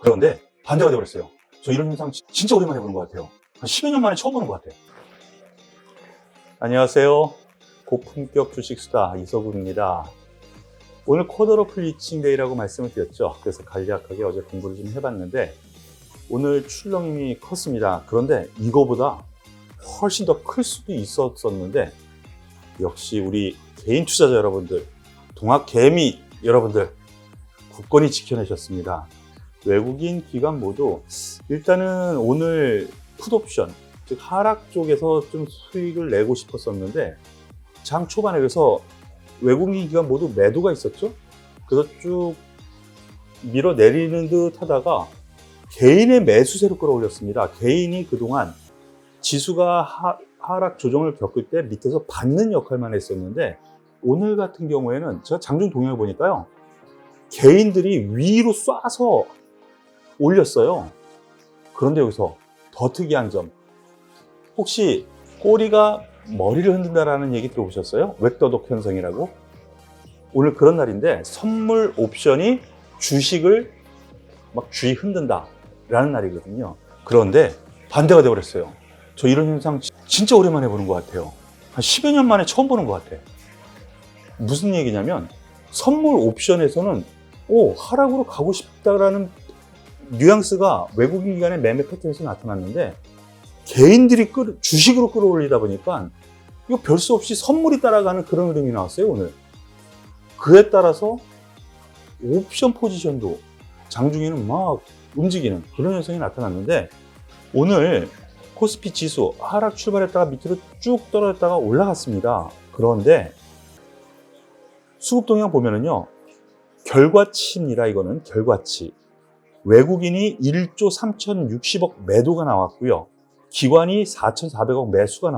그런데 반대가 되어버렸어요. 저 이런 현상 진짜 오랜만에 보는 것 같아요. 한 10여 년 만에 처음 보는 것 같아요. 안녕하세요. 고품격 주식수다 이서구입니다. 오늘 쿼드러플 리칭데이라고 말씀을 드렸죠. 그래서 간략하게 어제 공부를 좀 해봤는데 오늘 출렁임이 컸습니다. 그런데 이거보다 훨씬 더 클 수도 있었었는데 역시 우리 개인 투자자 여러분들, 동학개미 여러분들 굳건히 지켜내셨습니다. 외국인 기관 모두 일단은 오늘 풋옵션, 즉 하락 쪽에서 좀 수익을 내고 싶었었는데 장 초반에 그래서 외국인 기관 모두 매도가 있었죠. 그래서 쭉 밀어내리는 듯 하다가 개인의 매수세로 끌어올렸습니다. 개인이 그동안 지수가 하락 조정을 겪을 때 밑에서 받는 역할만 했었는데 오늘 같은 경우에는 제가 장중 동향을 보니까요. 개인들이 위로 쏴서 올렸어요. 그런데 여기서 더 특이한 점, 혹시 꼬리가 머리를 흔든다라는 얘기 들어보셨어요? 웩더독 현상이라고? 오늘 그런 날인데 선물 옵션이 주식을 막 쥐 흔든다 라는 날이거든요. 그런데 반대가 돼버렸어요. 저 이런 현상 진짜 오랜만에 보는 것 같아요. 한 10여 년 만에 처음 보는 것 같아. 무슨 얘기냐면 선물 옵션에서는 하락으로 가고 싶다라는 뉘앙스가 외국인 기관의 매매 패턴에서 나타났는데 개인들이 주식으로 끌어올리다 보니까 이거 별 수 없이 선물이 따라가는 그런 흐름이 나왔어요 오늘. 그에 따라서 옵션 포지션도 장중에는 막 움직이는 그런 현상이 나타났는데 오늘 코스피 지수 하락 출발했다가 밑으로 쭉 떨어졌다가 올라갔습니다. 그런데 수급 동향 보면은요, 결과치입니다. 이거는 결과치. 외국인이 1조 3,060억 매도가 나왔고요. 기관이 4,400억 매수가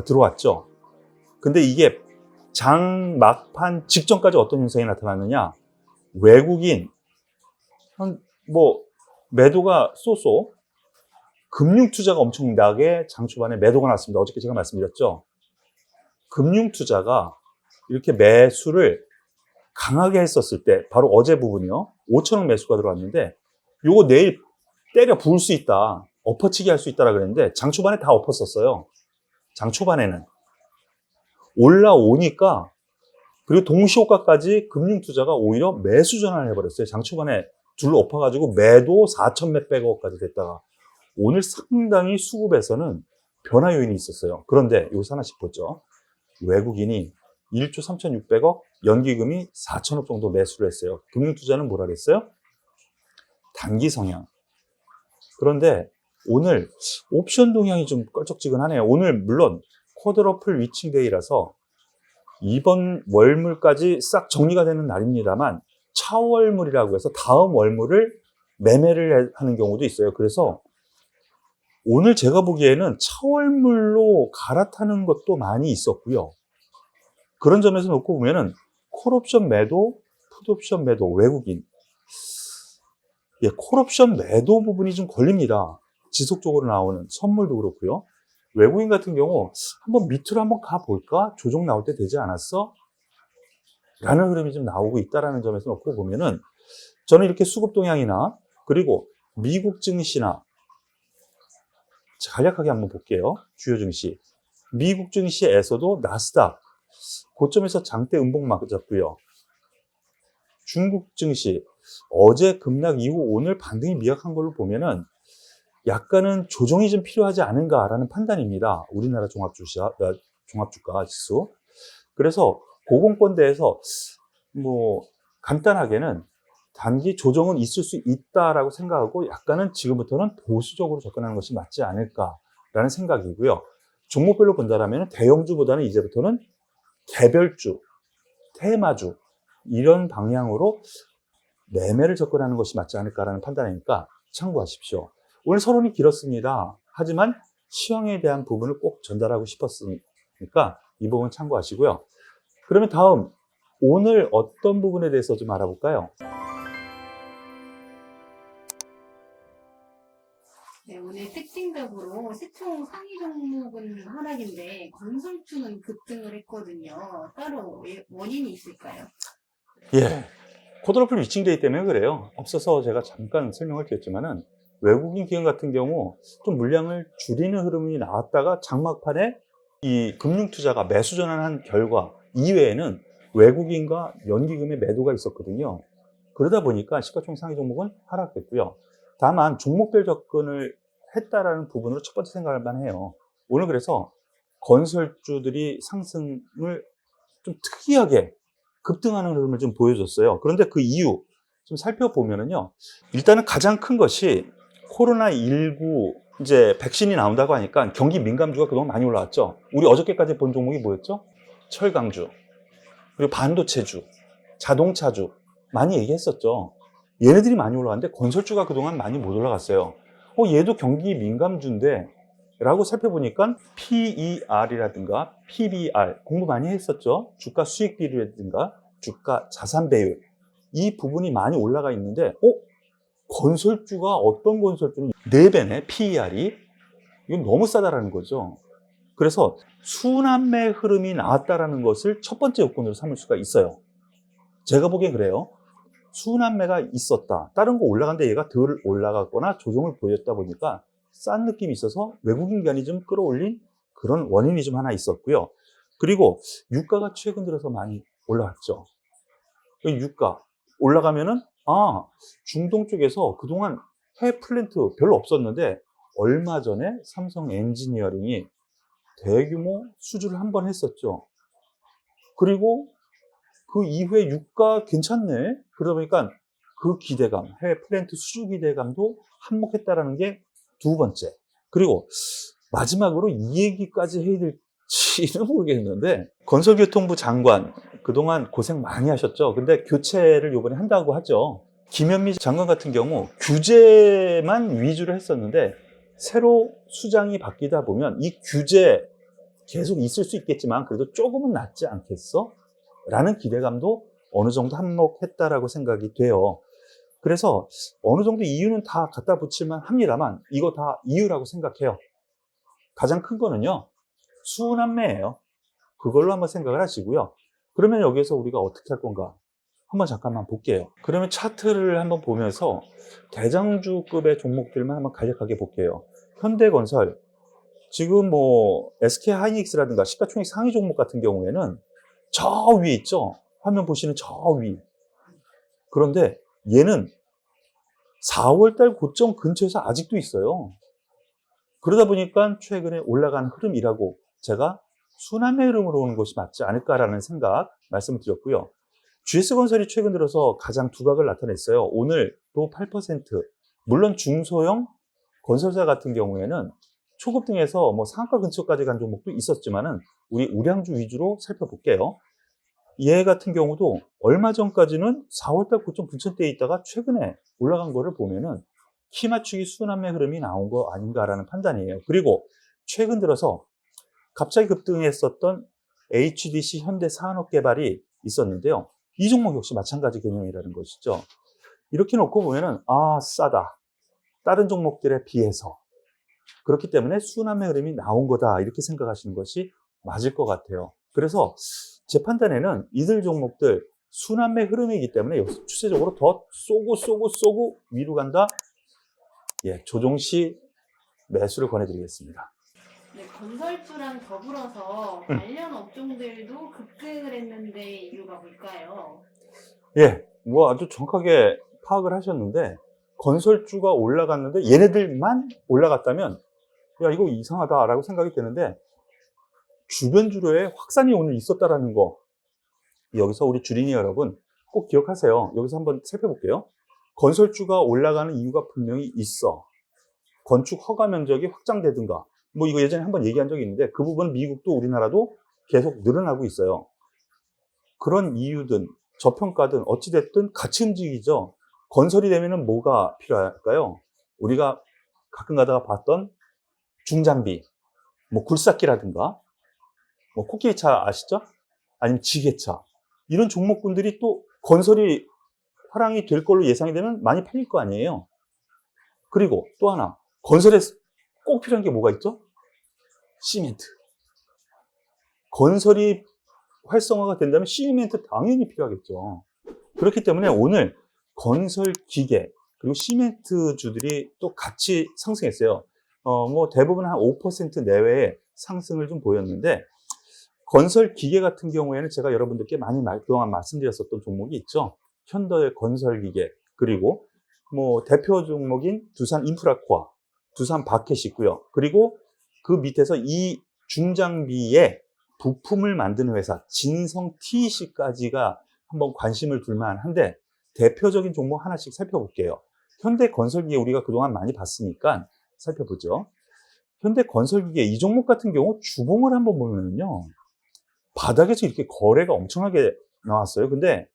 들어왔죠. 근데 이게 장 막판 직전까지 어떤 현상이 나타났느냐? 외국인 매도가 쏘쏘, 금융투자가 엄청나게 장 초반에 매도가 났습니다. 어저께 제가 말씀드렸죠. 금융투자가 이렇게 매수를 강하게 했었을 때 바로 어제 부분이요. 5천억 매수가 들어왔는데 요거 내일 때려 부을 수 있다. 엎어치기 할 수 있다라 그랬는데 장 초반에 다 엎었었어요. 장 초반에는. 올라오니까 그리고 동시효과까지 금융투자가 오히려 매수 전환을 해버렸어요. 장 초반에 둘러 엎어가지고 매도 4천 몇백억까지 됐다가 오늘 상당히 수급에서는 변화 요인이 있었어요. 그런데 여기서 하나씩 보죠. 외국인이 1조 3,600억, 연기금이 4천억 정도 매수를 했어요. 금융투자는 뭐라 그랬어요? 단기 성향. 그런데 오늘 옵션 동향이 좀 껄쩍지근하네요. 오늘 물론 쿼드러플 위칭데이라서 이번 월물까지 싹 정리가 되는 날입니다만 차월물이라고 해서 다음 월물을 매매를 하는 경우도 있어요. 그래서 오늘 제가 보기에는 차월물로 갈아타는 것도 많이 있었고요. 그런 점에서 놓고 보면은 콜옵션 매도, 풋옵션 매도, 외국인. 콜옵션 매도 부분이 좀 걸립니다. 지속적으로 나오는 선물도 그렇고요. 외국인 같은 경우 한번 밑으로 한번 가볼까? 조정 나올 때 되지 않았어? 라는 흐름이 좀 나오고 있다는 점에서 놓고 보면은 저는 이렇게 수급 동향이나 그리고 미국 증시나 간략하게 한번 볼게요. 주요 증시. 미국 증시에서도 나스닥 고점에서 장대 음봉 맞았고요. 중국 증시 어제 급락 이후 오늘 반등이 미약한 걸로 보면은 약간은 조정이 좀 필요하지 않은가라는 판단입니다. 우리나라 종합주가 지수. 그래서 고공권대에서 간단하게는 단기 조정은 있을 수 있다라고 생각하고 약간은 지금부터는 보수적으로 접근하는 것이 맞지 않을까라는 생각이고요. 종목별로 본다라면 대형주보다는 이제부터는 개별주, 테마주 이런 방향으로 매매를 접근하는 것이 맞지 않을까라는 판단이니까 참고하십시오. 오늘 서론이 길었습니다. 하지만 시황에 대한 부분을 꼭 전달하고 싶었으니까 이 부분 참고하시고요. 그러면 다음 오늘 어떤 부분에 대해서 좀 알아볼까요? 네, 오늘 특징적으로 시총 상위 종목은 하락인데 건설주는 급등을 했거든요. 따로 원인이 있을까요? 예, 쿼드러플 리칭데이 때문에 그래요. 앞서서 제가 잠깐 설명을 드렸지만은 외국인 기관 같은 경우 좀 물량을 줄이는 흐름이 나왔다가 장막판에 이 금융투자가 매수 전환한 결과 이외에는 외국인과 연기금의 매도가 있었거든요. 그러다 보니까 시가총상위 종목은 하락했고요. 다만 종목별 접근을 했다라는 부분으로 첫 번째 생각할 만해요. 오늘 그래서 건설주들이 상승을 좀 특이하게 급등하는 흐름을 좀 보여줬어요. 그런데 그 이유 좀 살펴보면은요. 일단은 가장 큰 것이 코로나19 이제 백신이 나온다고 하니까 경기 민감주가 그동안 많이 올라왔죠. 우리 어저께까지 본 종목이 뭐였죠? 철강주, 그리고 반도체주, 자동차주 많이 얘기했었죠. 얘네들이 많이 올라왔는데 건설주가 그동안 많이 못 올라갔어요. 얘도 경기 민감주인데 라고 살펴보니까 PER이라든가 PBR 공부 많이 했었죠. 주가 수익 비율이라든가 주가 자산 배율 이 부분이 많이 올라가 있는데 건설주가 어떤 건설주는 4배네 PER이 이건 너무 싸다라는 거죠. 그래서 순환매 흐름이 나왔다라는 것을 첫 번째 요건으로 삼을 수가 있어요. 제가 보기엔 그래요. 순환매가 있었다. 다른 거 올라갔는데 얘가 덜 올라갔거나 조정을 보였다 보니까 싼 느낌이 있어서 외국인 기관이 좀 끌어올린 그런 원인이 좀 하나 있었고요. 그리고 유가가 최근 들어서 많이 올라갔죠. 유가 올라가면은 중동 쪽에서 그동안 해외 플랜트 별로 없었는데 얼마 전에 삼성 엔지니어링이 대규모 수주를 한 번 했었죠. 그리고 그 이후에 유가 괜찮네. 그러다 보니까 그 기대감, 해외 플랜트 수주 기대감도 한몫했다라는 게 두 번째. 그리고 마지막으로 이 얘기까지 해야 될지는 모르겠는데 건설교통부 장관 그동안 고생 많이 하셨죠. 근데 교체를 이번에 한다고 하죠. 김현미 장관 같은 경우 규제만 위주로 했었는데 새로 수장이 바뀌다 보면 이 규제 계속 있을 수 있겠지만 그래도 조금은 낫지 않겠어? 라는 기대감도 어느 정도 한몫했다라고 생각이 돼요. 그래서 어느 정도 이유는 다 갖다 붙일만 합니다만 이거 다 이유라고 생각해요. 가장 큰 거는요. 순환매예요. 그걸로 한번 생각을 하시고요. 그러면 여기에서 우리가 어떻게 할 건가? 한번 잠깐만 볼게요. 그러면 차트를 한번 보면서 대장주급의 종목들만 한번 간략하게 볼게요. 현대건설, 지금 뭐 SK하이닉스라든가 시가총액 상위 종목 같은 경우에는 저 위에 있죠. 화면 보시는 저 위. 그런데 얘는 4월달 고점 근처에서 아직도 있어요. 그러다 보니까 최근에 올라간 흐름이라고 제가 순환매 흐름으로 오는 것이 맞지 않을까라는 생각 말씀을 드렸고요. GS건설이 최근 들어서 가장 두각을 나타냈어요. 오늘도 8%. 물론 중소형 건설사 같은 경우에는 초급등에서 뭐 상한가 근처까지 간 종목도 있었지만은 우리 우량주 위주로 살펴볼게요. 얘 같은 경우도 얼마 전까지는 4월달 고점 근처대에 있다가 최근에 올라간 거를 보면은 키 맞추기 순환매 흐름이 나온 거 아닌가라는 판단이에요. 그리고 최근 들어서 갑자기 급등했었던 HDC 현대산업개발이 있었는데요. 이 종목 역시 마찬가지 개념이라는 것이죠. 이렇게 놓고 보면은 싸다. 다른 종목들에 비해서. 그렇기 때문에 순환매 흐름이 나온 거다. 이렇게 생각하시는 것이 맞을 것 같아요. 그래서 제 판단에는 이들 종목들 순환매 흐름이기 때문에 여기서 추세적으로 더 쏘고 위로 간다. 조정 시 매수를 권해드리겠습니다. 네, 건설주랑 더불어서 관련 업종들도 급등을 했는데 이유가 뭘까요? 뭐 아주 정확하게 파악을 하셨는데 건설주가 올라갔는데 얘네들만 올라갔다면 이거 이상하다라고 생각이 되는데 주변 주로에 확산이 오늘 있었다라는 거 여기서 우리 주린이 여러분 꼭 기억하세요. 여기서 한번 살펴볼게요. 건설주가 올라가는 이유가 분명히 있어. 건축 허가 면적이 확장되든가 뭐 이거 예전에 한번 얘기한 적이 있는데 그 부분은 미국도 우리나라도 계속 늘어나고 있어요. 그런 이유든 저평가든 어찌됐든 같이 움직이죠. 건설이 되면은 뭐가 필요할까요? 우리가 가끔 가다가 봤던 중장비, 뭐 굴삭기라든가 뭐 코끼리차 아시죠? 아니면 지게차 이런 종목군들이 또 건설이 화랑이 될 걸로 예상이 되면 많이 팔릴 거 아니에요. 그리고 또 하나 건설에 꼭 필요한 게 뭐가 있죠? 시멘트. 건설이 활성화가 된다면 시멘트 당연히 필요하겠죠. 그렇기 때문에 오늘 건설 기계 그리고 시멘트주들이 또 같이 상승했어요. 뭐 대부분 한 5% 내외의 상승을 좀 보였는데, 건설 기계 같은 경우에는 제가 여러분들께 많이 그동안 말씀드렸었던 종목이 있죠. 현대 건설 기계, 그리고 뭐 대표 종목인 두산 인프라코아, 두산 바켓이 있고요. 그리고 그 밑에서 이 중장비의 부품을 만드는 회사 진성 TEC까지가 한번 관심을 둘 만한데, 대표적인 종목 하나씩 살펴볼게요. 현대 건설기계 우리가 그동안 많이 봤으니까 살펴보죠. 현대 건설기계 이 종목 같은 경우 주봉을 한번 보면요, 바닥에서 이렇게 거래가 엄청나게 나왔어요. 근데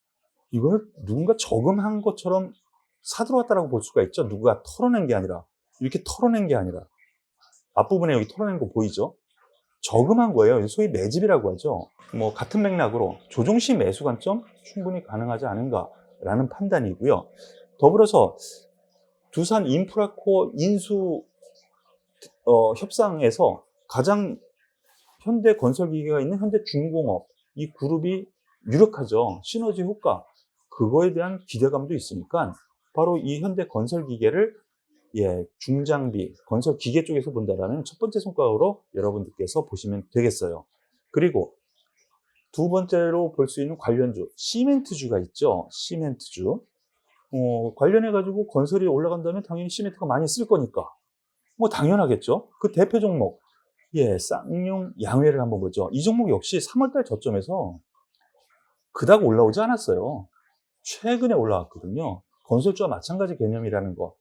이걸 누군가 저금한 것처럼 사들어왔다라고 볼 수가 있죠. 누가 털어낸 게 아니라, 이렇게 털어낸 게 아니라, 앞부분에 여기 털어낸 거 보이죠? 저금한 거예요. 소위 매집이라고 하죠. 뭐 같은 맥락으로 조정시 매수 관점 충분히 가능하지 않은가라는 판단이고요. 더불어서 두산 인프라코어 인수 협상에서 가장 현대 건설기계가 있는 현대중공업, 이 그룹이 유력하죠. 시너지 효과, 그거에 대한 기대감도 있으니까 바로 이 현대 건설기계를 중장비, 건설기계 쪽에서 본다라는 첫 번째 손가락으로 여러분들께서 보시면 되겠어요. 그리고 두 번째로 볼 수 있는 관련주, 시멘트주가 있죠. 시멘트주. 관련해가지고 건설이 올라간다면 당연히 시멘트가 많이 쓸 거니까 뭐 당연하겠죠. 그 대표 종목, 쌍용 양회를 한번 보죠. 이 종목 역시 3월달 저점에서 그닥 올라오지 않았어요. 최근에 올라왔거든요. 건설주와 마찬가지 개념이라는 거.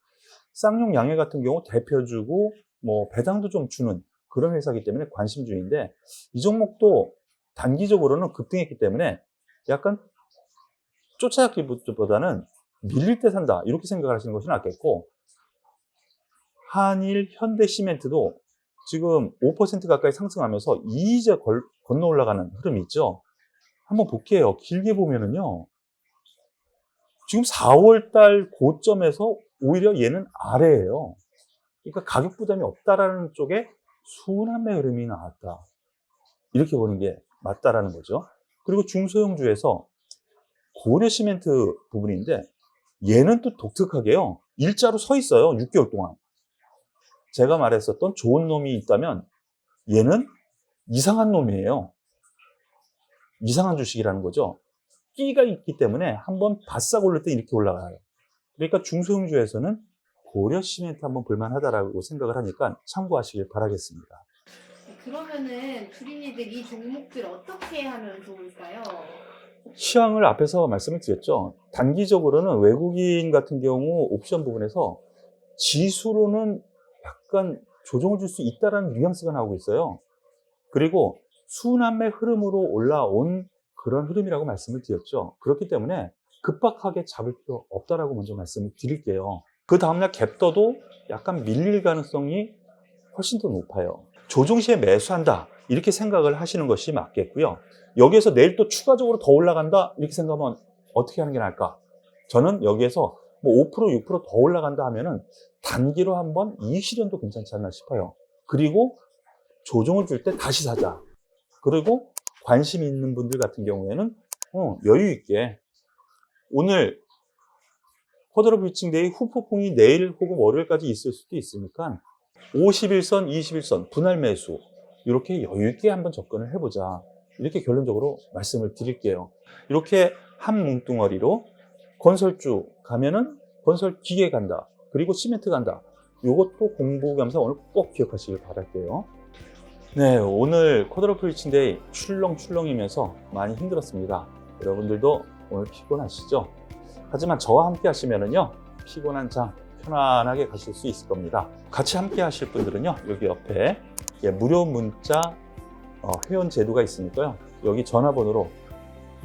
쌍용 양회 같은 경우 대표주고 뭐 배당도 좀 주는 그런 회사이기 때문에 관심주인데, 이 종목도 단기적으로는 급등했기 때문에 약간 쫓아잡기보다는 밀릴 때 산다, 이렇게 생각을 하시는 것이 낫겠고, 한일 현대시멘트도 지금 5% 가까이 상승하면서 이제 건너 올라가는 흐름이 있죠. 한번 볼게요. 길게 보면은요, 지금 4월달 고점에서 오히려 얘는 아래예요. 그러니까 가격 부담이 없다라는 쪽에 순환매 흐름이 나왔다, 이렇게 보는 게 맞다라는 거죠. 그리고 중소형주에서 고려시멘트 부분인데, 얘는 또 독특하게요, 일자로 서 있어요. 6개월 동안. 제가 말했었던 좋은 놈이 있다면 얘는 이상한 놈이에요. 이상한 주식이라는 거죠. 끼가 있기 때문에 한번 바싹 오를 때 이렇게 올라가요. 그러니까 중소형주에서는 고려시멘트 한번 볼만하다라고 생각을 하니까 참고하시길 바라겠습니다. 그러면은 주린이들 이 종목들 어떻게 하면 좋을까요? 시황을 앞에서 말씀을 드렸죠. 단기적으로는 외국인 같은 경우 옵션 부분에서 지수로는 약간 조정을 줄 수 있다는 뉘앙스가 나오고 있어요. 그리고 순환매 흐름으로 올라온 그런 흐름이라고 말씀을 드렸죠. 그렇기 때문에 급박하게 잡을 필요 없다라고 먼저 말씀을 드릴게요. 그 다음날 갭떠도 약간 밀릴 가능성이 훨씬 더 높아요. 조정 시에 매수한다, 이렇게 생각을 하시는 것이 맞겠고요. 여기에서 내일 또 추가적으로 더 올라간다, 이렇게 생각하면 어떻게 하는 게 나을까? 저는 여기에서 뭐 5%, 6% 더 올라간다 하면은 단기로 한번 이익 실현도 괜찮지 않나 싶어요. 그리고 조정을 줄 때 다시 사자. 그리고 관심 있는 분들 같은 경우에는 여유 있게, 오늘 쿼드러 뷰칭데이 후폭풍이 내일 혹은 월요일까지 있을 수도 있으니까 51선, 21선 분할 매수, 이렇게 여유 있게 한번 접근을 해보자, 이렇게 결론적으로 말씀을 드릴게요. 이렇게 한 뭉뚱어리로 건설주 가면은 건설 기계 간다, 그리고 시멘트 간다, 이것도 공부 겸사 오늘 꼭 기억하시길 바랄게요. 네, 오늘 쿼드러 뷰칭데이 출렁출렁이면서 많이 힘들었습니다. 여러분들도 오늘 피곤하시죠? 하지만 저와 함께 하시면은요, 피곤한 장 편안하게 가실 수 있을 겁니다. 같이 함께 하실 분들은요, 여기 옆에 무료 문자 회원 제도가 있으니까요, 여기 전화번호로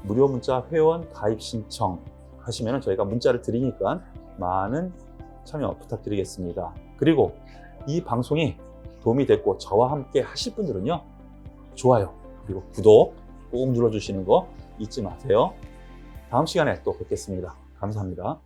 무료 문자 회원 가입 신청 하시면 저희가 문자를 드리니까 많은 참여 부탁드리겠습니다. 그리고 이 방송이 도움이 됐고 저와 함께 하실 분들은요, 좋아요 그리고 구독 꼭 눌러주시는 거 잊지 마세요. 다음 시간에 또 뵙겠습니다. 감사합니다.